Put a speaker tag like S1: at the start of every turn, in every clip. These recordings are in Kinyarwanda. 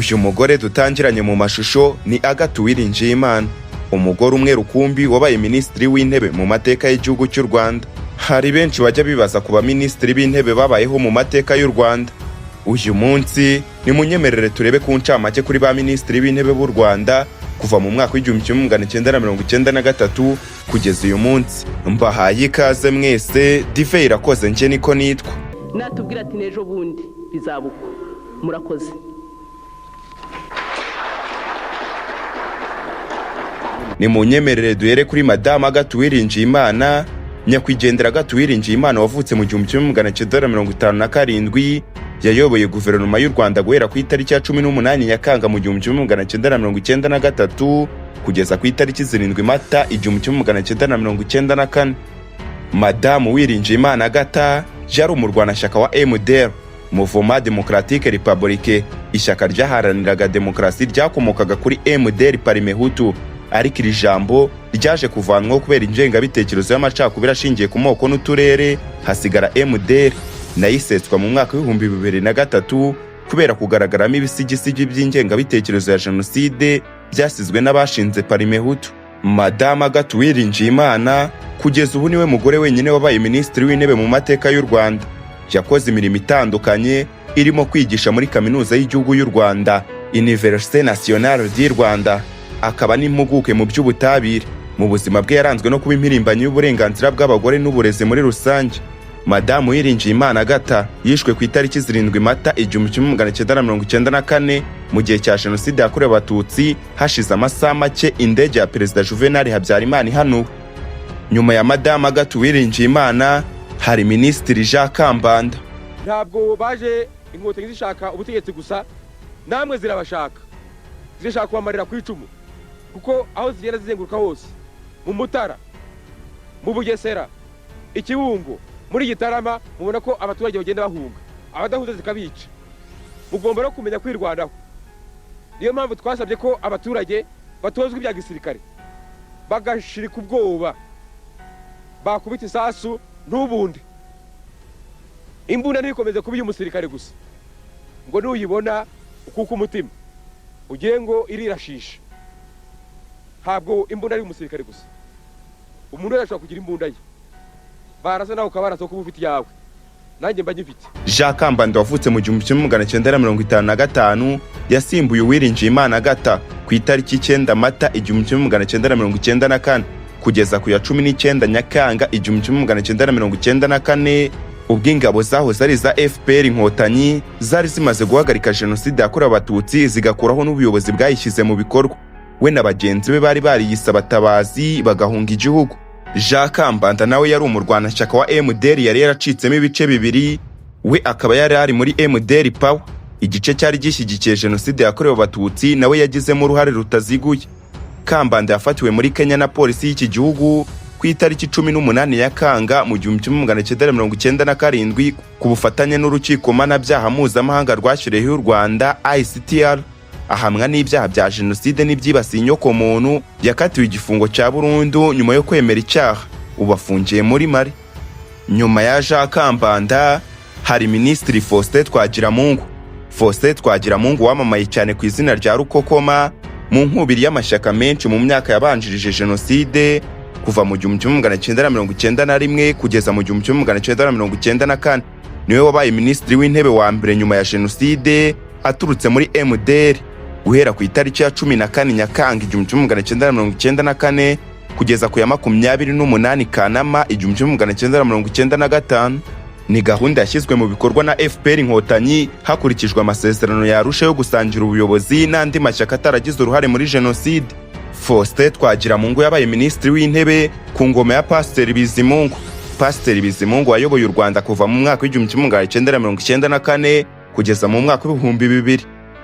S1: uyu mugore dutangiranye mu mashusho ni Agathe Uwiringiyimana, umugore umwe rukumbi wabaye Ministri w'intebe mu mateka y'igihugu cy'u Rwanda. Hari benshi bajya bibaza kuba Ministri b'intebe babayeho mu mateka y'u Rwanda. Uyu munsi ni munyemerere turebe ku ncamake kuri ba Ministri b'intebe b'u Rwanda kuva mu mwaka w'1993 kugeza uyu munsi. Mbahaye ikaze mwese, Dive irakoze nje niko nitwa.
S2: Natubwira ati nejo bundi bizabuko. Murakoze.
S1: Ni munyemerere duhere kuri Madame Agathe Uwiringiyimana, nyakwigendera Agathe Uwiringiyimana wavutse mu 1957, yayoboye Goverinoma y'u Rwanda guhera ku itariki ya 18 Nyakanga mu 1993 kugeza ku itariki 7 Mata 1994. Madame Uwiringiyimana Agathe yari umurwanashyaka wa MDR, Mouvement Démocratique Républicain, ishyaka ryaharaniraga demokarasi ryakomokaga kuri MDR Parimehutu, ariko iri jambo ryaje kuvanwaho kubera ingengabitekerezo y'amacakubiri ashingiye ku moko n'uturere, hasigara MDR nayisetswa mu mwaka w'2003 kubera kugaragaramo ibisigisigi by'ingengabitekerezo ya jenoside byasizwe n'abashinze Parimehutu. Madame Agathe Uwiringiyimana kugeza ubu niwe mugore wenyine wabaye Ministri w'intebe mu mateka y'u Rwanda. Yakoze imirimo itandukanye irimo kwigisha muri kaminuza y'igihugu y'u Rwanda, Université Nationale du Rwanda, akaba n'impuguke mu by'ubutabire. Mu buzima bwe yaranzwe no kuba impirimbanyi y'uburenganzira bw'abagore n'uburezi muri rusange. Madame Uwiringiyimana Agathe yishwe ku itariki 7 Mata 1994 mu gihe cya jenoside yakorewe Abatutsi, hashize amasaha make indege ya Perezida Juvenal Habyarimana ihanuwe. Nyuma ya Madame Agathe Uwiringiyimana hari Ministri Jean Kambanda.
S3: Ntabwo baje inkotanyi zishaka ubutegetsi gusa, namwe zirabashaka, zishaka kubamarira ku icumu, kuko aho zigenda zizenguruka hose, mu Mutara, mu Bugesera, Ikibungo, muri Gitarama, mubona ko abaturage bagenda bahunga, abadahuza zikabica. Mugomba no kumenya kwirwanaho. Niyo mpamvu twasabye ko abaturage batozwa ibya gisirikare, bagashirika ubwoba, bakubita isasu n'ubundi. Imbunda ntikomeze kuba umusirikare gusa, ngo nuyibona ukuka umutima ugiye ngo irirashisha. Ntabwo imbunda ari umusirikare gusa, umuntu arashobora kugira imbunda ye, barasa nawe ukabaraza ko ufite yawe, nanjye mba ngifite.
S1: Jean Kambanda wavutse mu 1955 yasimbuye Uwiringiyimana Agathe ku itariki 9 Mata 1994 kugeza ku ya 19 Nyakanga 1994, ubwo ingabo zahoze ari za FPR inkotanyi zari zimaze guhagarika jenoside yakorewe Abatutsi zigakuraho n'ubuyobozi bwayishyize mu bikorwa. We na bagenzi be bari bariyise abatabazi bagahunga igihugu. Jean Kambanda nawe yari umurwanashyaka wa MDR yari yaracitsemo ibice bibiri. We akaba yari ari muri MDR Power, igice cyari gishyigikiye jenoside yakorewe Abatutsi, nawe yagizemo uruhare rutaziguye. Kambanda yafatiwe muri Kenya na polisi y'iki gihugu ku itariki 18 Nyakanga mu 1997 ku bufatanye n'urukiko mpanabyaha mpuzamahanga rwashyiriweho u Rwanda ICTR, ahamwa n'ibyaha bya jenoside n'ibyibasiye inyokomuntu. Yakatiwe igifungo cya burundu nyuma yo kwemera icyaha, ubu afungiye muri Mali. Nyuma ya Jean Kambanda hari Ministri Faustin Twagiramungu. Faustin Twagiramungu wamamaye cyane ku izina rya Rukokoma mu nkubiri y'amashyaka menshi mu myaka yabanjirije jenoside, kuva mu 1991 kugeza mu 1994. Niwe wabaye Ministri w'intebe wa mbere nyuma ya jenoside aturutse muri MDR, guhera ku itariki ya 14 Nyakanga 1994 kugeza ku ya 28 Kanama 1995. Ni gahunda yashyizwe mu bikorwa na FPR inkotanyi hakurikijwe amasezerano ya Arusha yo gusangira ubuyobozi n'andi mashyaka ataragize uruhare muri jenoside. Faustin Twagiramungu yabaye Ministri w'intebe ku ngoma ya Pasiteri Bizimungu. Pasiteri Bizimungu wayoboye u Rwanda kuva mu mwaka w'1994 kugeza mu mwaka w'2000.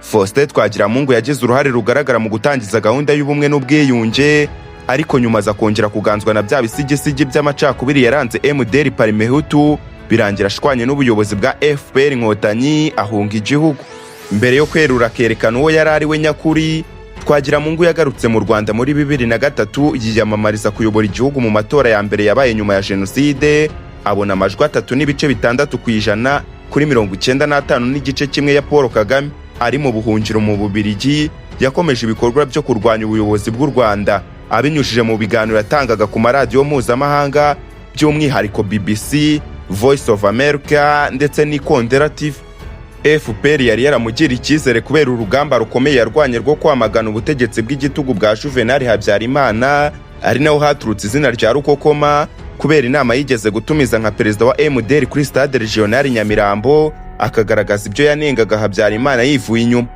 S1: Faustin Twagiramungu yagize uruhare rugaragara mu gutangiza gahunda y'ubumwe n'ubwiyunge, ariko nyuma aza kongera kuganzwa na bya bisigisigi by'amacakubiri yaranze MDR Parimehutu, birangira ashwanye n'ubuyobozi bwa FPR inkotanyi ahunga igihugu. Mbere yo kwerura kerekana uwo yari ari we nyakuri, Twagiramungu yagarutse mu Rwanda muri 2003 yiyamamariza kuyobora igihugu mu matora ya mbere yabaye nyuma ya jenoside, abona amajwi 3.6% kuri 95 n'igice kimwe ya Paul Kagame. ari mu buhungiro mu Bubiligi yakomeje ibikorwa byo kurwanya ubuyobozi bw'u Rwanda abinyujije mu biganiro yatangaga ku maradiyo mpuzamahanga by'umwihariko BBC, Voice of America ndetse n'Ikondera TV. FPR yari yaramugiriye icyizere kubera urugamba rukomeye yarwanye rwo kwamagana ubutegetsi bw'igitugu bwa Juvenal Habyarimana, ari naho haturutse izina rya Rukokoma kubera inama yigeze gutumiza nka perezida wa MDR kuri stade regional Nyamirambo akagaragaza ibyo yanengaga Habyarimana yivuye inyuma.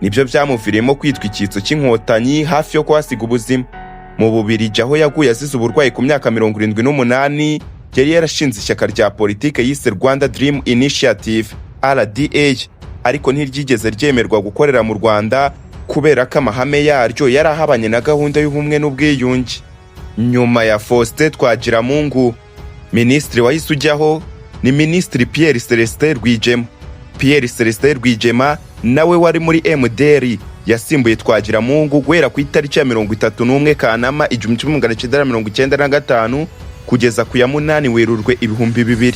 S1: Nibyo byamuviriyemo kwitwa icyitso cy'inkotanyi hafi yo kuhasiga ubuzima. Mu Bubiligi aho yaguye azize uburwayi ku myaka 78, yari yarashinze ishyaka rya politike yise Rwanda Dream Initiative RDA, ariko ntiryigeze ryemerwa gukorera mu Rwanda kubera ko amahame yaryo yari ahabanye na gahunda y'ubumwe n'ubwiyunge. Nyuma ya Faustin Twagiramungu, Ministri wahise ujyaho ni Ministri Pierre Celestin Rwigema. Pierre Celestin Rwigema nawe wari muri MDR yasimbuye Twagiramungu guhera ku itariki ya 31 Kanama 1995 kugeza ku ya 8 Werurwe 2000.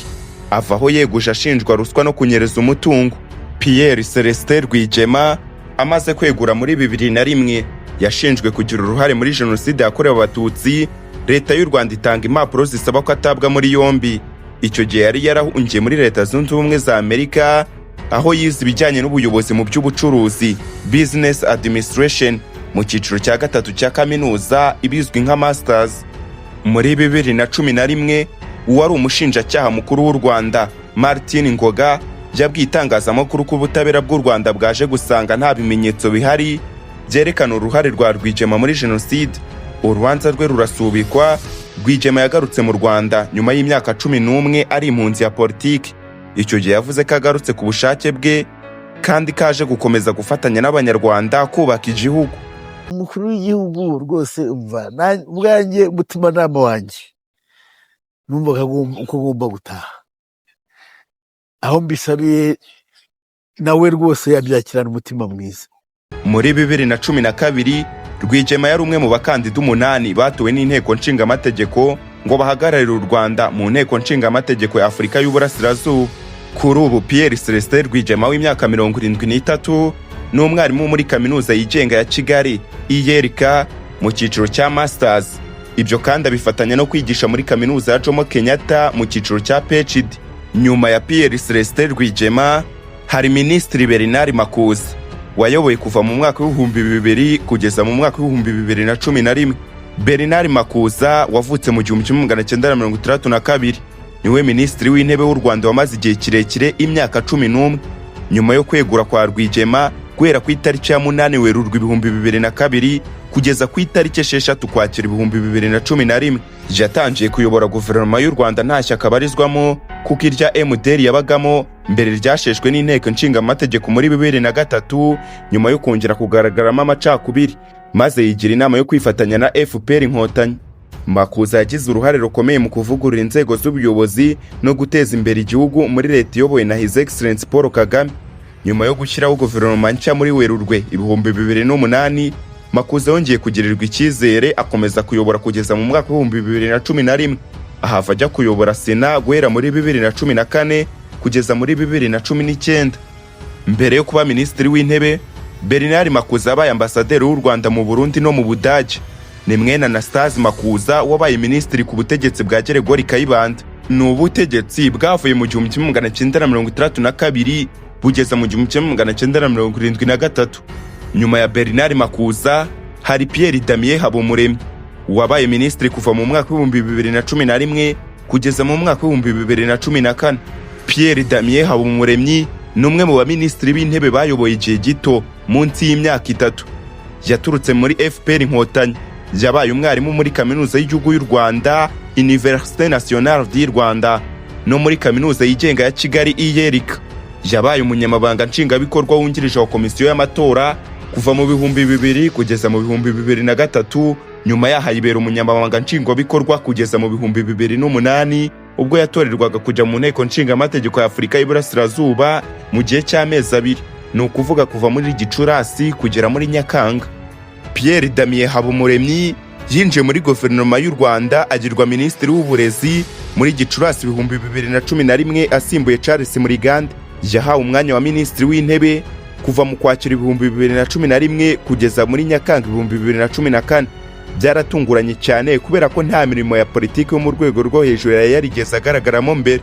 S1: Avaho yeguje ashinjwa ruswa no kunyereza umutungo. Pierre Celestin Rwigema amaze kwegura muri 2001 yashinjwe kugira uruhare muri jenoside yakorewe Abatutsi. Leta y'u Rwanda itanga impapuro zisaba ko atabwa muri yombi. Icyo gihe yari yarahungiye muri Leta Zunze Ubumwe za Amerika aho yize ibijyanye n'ubuyobozi mu by'ubucuruzi, business administration, mu cyiciro cya gatatu cya kaminuza ibizwi nka masters. Muri 2011 uwari umushinjacyaha mukuru w'u Rwanda Martin Ngoga yabwiye itangazamakuru ko ubutabera bw'u Rwanda bwaje gusanga nta bimenyetso bihari byerekana uruhare rwa Rwigema muri jenoside. Urubanza rwe rurasubikwa. Rwigema yagarutse mu Rwanda nyuma y'imyaka 11 ari impunzi ya politiki. Icyo gihe yavuze ko agarutse ku bushake bwe kandi kaje gukomeza gufatanya n'abanyarwanda kubaka igihugu.
S4: Umukuru w'igihugu rwose umva ubwanjye umutima nama wanjye numvaga uko ngomba gutaha, aho mbisabiye nawe rwose yabyakirana umutima mwiza.
S1: Muri 2012 Rwigema yari umwe mu bakandida 8 batowe n'inteko nshingamategeko ngo bahagararire u Rwanda mu nteko nshingamategeko ya Afurika y'Uburasirazuba. Kuri ubu Pierre Celestin Rwigema w'imyaka 73 ni umwarimu muri kaminuza yigenga ya Kigali IRK mu cyiciro cya masters. Ibyo kandi abifatanya no kwigisha muri kaminuza ya Jomo Kenyatta mu cyiciro cya PhD. Nyuma ya Pierre Celestin Rwigema hari Ministri Bernard Makuza wayoboye kuva mu mwaka w'2000 kugeza mu mwaka w'2011. Bernard Makuza wavutse mu 1962 niwe Ministri w'intebe w'u Rwanda wamaze igihe kirekire imyaka 11. Nyuma yo kwegura kwa Rwigema guhera ku itariki ya 8 Werurwe 2002 kugeza ku itariki 6 Ukwakira 2011 yatangiye kuyobora Goverinoma y'u Rwanda nta shyaka barizwamo kuko irya MDR yabagamo mbere ryasheshwe n'inteko nshingamategeko muri 2003 nyuma yo kongera kugaragaramo amacakubiri, maze yigira inama yo kwifatanya na FPR Inkotanyi. Makuza yagize uruhare rukomeye mu kuvugurura inzego z'ubuyobozi no guteza imbere igihugu muri leta iyobowe na His Excellency Paul Kagame. Nyuma yo gushyiraho Goverinoma nshya muri Werurwe 2008, Makuza yongeye kugirirwa icyizere akomeza kuyobora kugeza mu mwaka wa 2011. Ahava ajya kuyobora Sena guhera muri 2014 kugeza muri 2019. Mbere yo kuba Ministri w'Intebe, Bernard Makuza yabaye ambasaderi w'u Rwanda mu Burundi no mu Budage. Ni mwene Anastase Makuza wabaye Ministri ku butegetsi bwa Gregory Kayibanda. Ni ubutegetsi bwavuye mu 1962 bugeza mu 1973. Nyuma ya Bernard Makuza hari Pierre Damien Habumuremyi wabaye Ministri kuva mu mwaka wa 2011 kugeza mu mwaka wa 2014. Pierre Damien Habumuremyi ni umwe mu baministri b'intebe bayoboye igihe gito munsi y'imyaka 3. Yaturutse muri FPR Inkotanyi. Yabaye umwarimu muri kaminuza y'igihugu y'u Rwanda Université Nationale du Rwanda no muri kaminuza yigenga ya Kigali IRK. Yabaye umunyamabanga nshingabikorwa wungirije wa komisiyo y'amatora kuva mu 2000 kugeza mu 2003. Nyuma yahayibera umunyamabanga nshingwabikorwa kugeza mu 2008 ubwo yatorerwaga kujya mu nteko nshingamategeko ya Afurika y'Iburasirazuba mu gihe cy'amezi 2, ni ukuvuga kuva muri Gicurasi kugera muri Nyakanga. Pierre Damien Habumuremyi yinjiye muri Goverinoma y'u Rwanda agirwa Ministri w'Uburezi muri Gicurasi 2011 asimbuye Charles Murigande. Yahawe umwanya wa Ministri w'Intebe kuva mu Kwakira 2011 kugeza muri Nyakanga 2014 byaratunguranye cyane kubera ko nta mirimo ya politiki yo mu rwego rwo hejuru yarigeze agaragaramo mbere.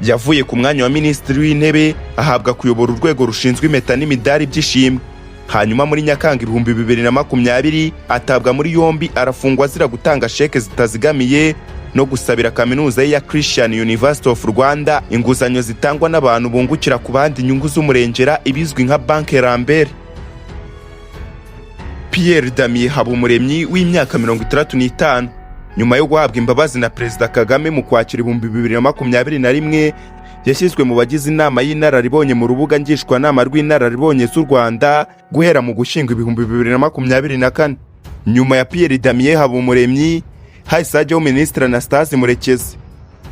S1: Yavuye ku mwanya wa Ministri w'Intebe ahabwa kuyobora urwego rushinzwe impeta n'imidari by'ishimwe. Hanyuma muri Nyakanga 2020 atabwa muri yombi, arafungwa azira gutanga sheke zitazigamiye no gusabira kaminuza ya Christian University of Rwanda inguzanyo zitangwa n'abantu bungukira ku bandi inyungu z'umurengera ibizwi nka Banque Lambert. Pierre Damien Habumuremyi w'imyaka 65 nyuma yo guhabwa imbabazi na Perezida Kagame mu Kwakira 2021 yashyizwe mu bagize inama y'inararibonye mu rubuga ngishwanama rw'inararibonye z'u Rwanda guhera mu Gushyingo 2024. Nyuma ya Pierre Damien Habumuremyi hahise hajyaho Ministri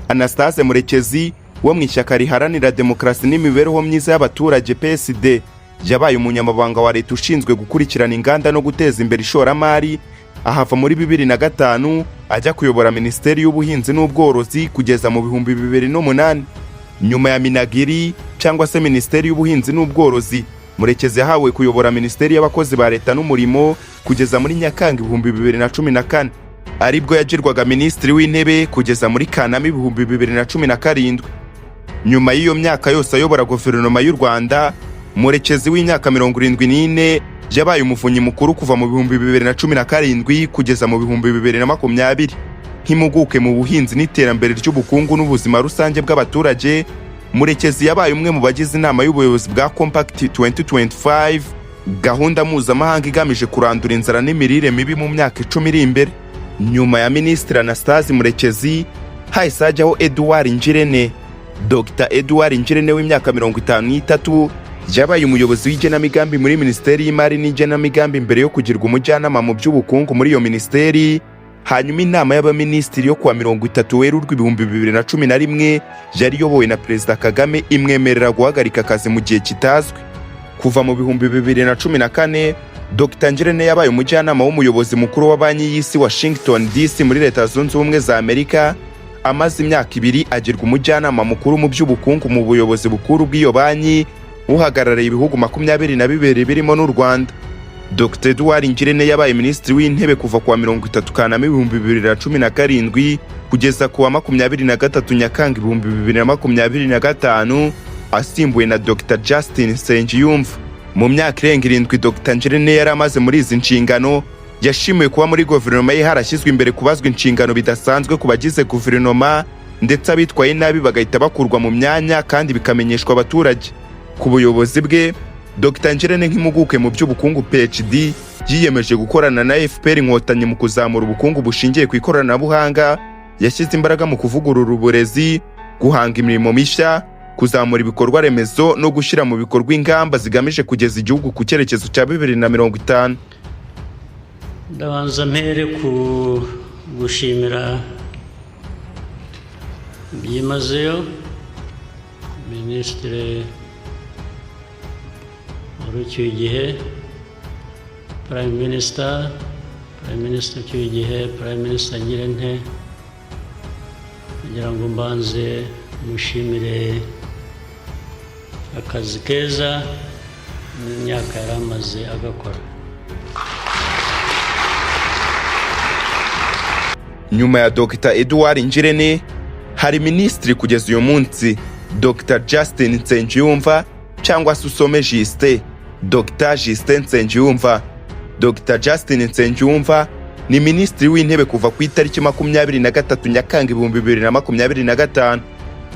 S1: Anastase Murekezi wo mu ishyaka riharanira demokarasi n'imibereho myiza y'abaturage PSD. Yabaye umunyamabanga wa leta ushinzwe gukurikirana inganda no guteza imbere ishoramari, ahava muri 2005 ajya kuyobora Ministeri y'Ubuhinzi n'Ubworozi kugeza mu 2008. Nyuma ya Minagiri cyangwa se Ministeri y'Ubuhinzi n'Ubworozi, Murekezi yahawe kuyobora Ministeri y'Abakozi ba Leta n'Umurimo kugeza muri Nyakanga 2014, aribwo yagirwaga Ministri w'Intebe kugeza muri Kanama 2017. Nyuma y'iyo myaka yose ayobora Goverinoma y'u Rwanda, Murekezi w'imyaka 74 yabaye umuvunyi mukuru kuva mu 2017 kugeza mu 2020. Nk'impuguke mu buhinzi n'iterambere ry'ubukungu n'ubuzima rusange bw'abaturage, Murekezi yabaye umwe mu bagize inama y'ubuyobozi bwa Compact 2025, gahunda mpuzamahanga igamije kurandura inzara n'imirire mibi mu myaka 10 iri imbere. Nyuma ya Ministri Anastase Murekezi hahise hajyaho Edouard Ngirente. Dr Edouard Ngirente w'imyaka 53 yabaye umuyobozi w'igenamigambi muri Ministeri y'Imari n'Igenamigambi mbere yo kugirwa umujyanama mu by'ubukungu muri iyo ministeri. Hanyuma inama y'abaministiri yo kuwa 30 Werurwe 2011 yari yobowe na Perezida Kagame imwemerera guhagarika akazi mu gihe kitazwi. Kuva mu 2014 Dr Ngirente yabaye umujyanama w'umuyobozi mukuru wa banki y'isi Washington DC muri Leta Zunze Ubumwe za Amerika. Amaze imyaka 2 agirwa umujyanama mukuru mu by'ubukungu mu buyobozi bukuru bw'iyo banki, uhagarariye ibihugu 22 birimo n'u Rwanda. Dr Edouard Ngirente yabaye Ministri w'Intebe kuva kuwa 30 Kanama 2017 kugeza kuwa 23 Nyakanga 2025, asimbuwe na Dr Justin Nsengiyumva. Mu myaka irenga 7 Dr Ngirente yari amaze muri izi nshingano, yashimiwe kuba muri Goverinoma ye harashyizwe imbere kubazwa inshingano bidasanzwe ku bagize Goverinoma, ndetse abitwaye nabi bagahita bakurwa mu myanya kandi bikamenyeshwa abaturage. Ku buyobozi bwe, Dr Ngirente nk'impuguke mu by'ubukungu PhD yiyemeje gukorana na FPR Inkotanyi mu kuzamura ubukungu bushingiye ku ikoranabuhanga. Yashyize imbaraga mu kuvugurura uburezi, guhanga imirimo mishya, kuzamura ibikorwa remezo no gushyira mu bikorwa ingamba zigamije kugeza igihugu ku cyerekezo cya 2050.
S5: Ndabanza mpere ku gushimira byimazeyo Ministri ucyuye igihe, Prime Minister ucyuye igihe, Prime Minister Ngirente, kugira ngo mbanze mushimire akazi keza n'imyaka yari amaze agakora.
S1: Nyuma ya Dr Edouard Ngirente hari Ministri kugeza uyu munsi, Dr Justin Nsengiyumva cyangwa se usome Justin. Dr Justin Nsengiyumva. Dr Justin Nsengiyumva ni Ministri w'Intebe kuva ku itariki 23 Nyakanga 2025,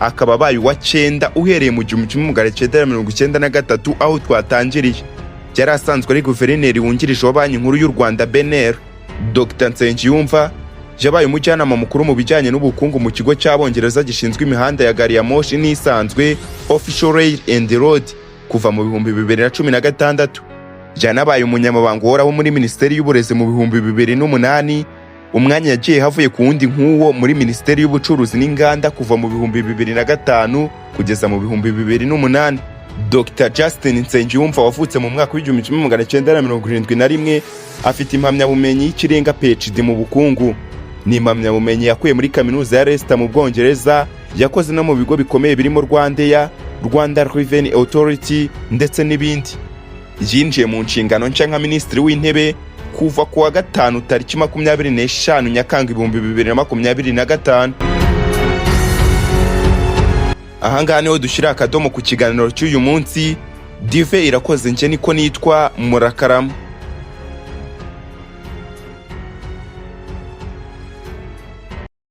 S1: akaba abaye uwa 9 uhereye mu 1993 aho twatangiriye. Yari asanzwe ari Guverineri wungirije wa Banki Nkuru y'u Rwanda BNR. Dr Nsengiyumva yabaye umujyanama mukuru mu bijyanye n'ubukungu mu kigo cy'Abongereza gishinzwe imihanda ya gari ya moshi n'isanzwe Official Rail and Road kuva mu 2016. Yanabaye umunyamabanga uhoraho muri Ministeri y'Uburezi mu 2008, umwanya yagiye havuye ku wundi nk'uwo muri Ministeri y'Ubucuruzi n'Inganda kuva mu 2005 kugeza mu 2008. Dr Justin Nsengiyumva wavutse mu mwaka w'1971 afite impamyabumenyi y'ikirenga PhD mu bukungu. Ni impamyabumenyi yakuye muri kaminuza ya Leicester mu Bwongereza, yakoze no mu bigo bikomeye birimo Rwanda Revenue Authority ndetse n'ibindi. yinjiye mu nshingano nshya nka Ministri w'intebe kuva ku wa gatanu tariki 25 Nyakanga 2025. Ahangaha niho dushyira akadomo ku kiganiro cy'uyu munsi. Dive Irakoze nje niko nitwa, murakarama.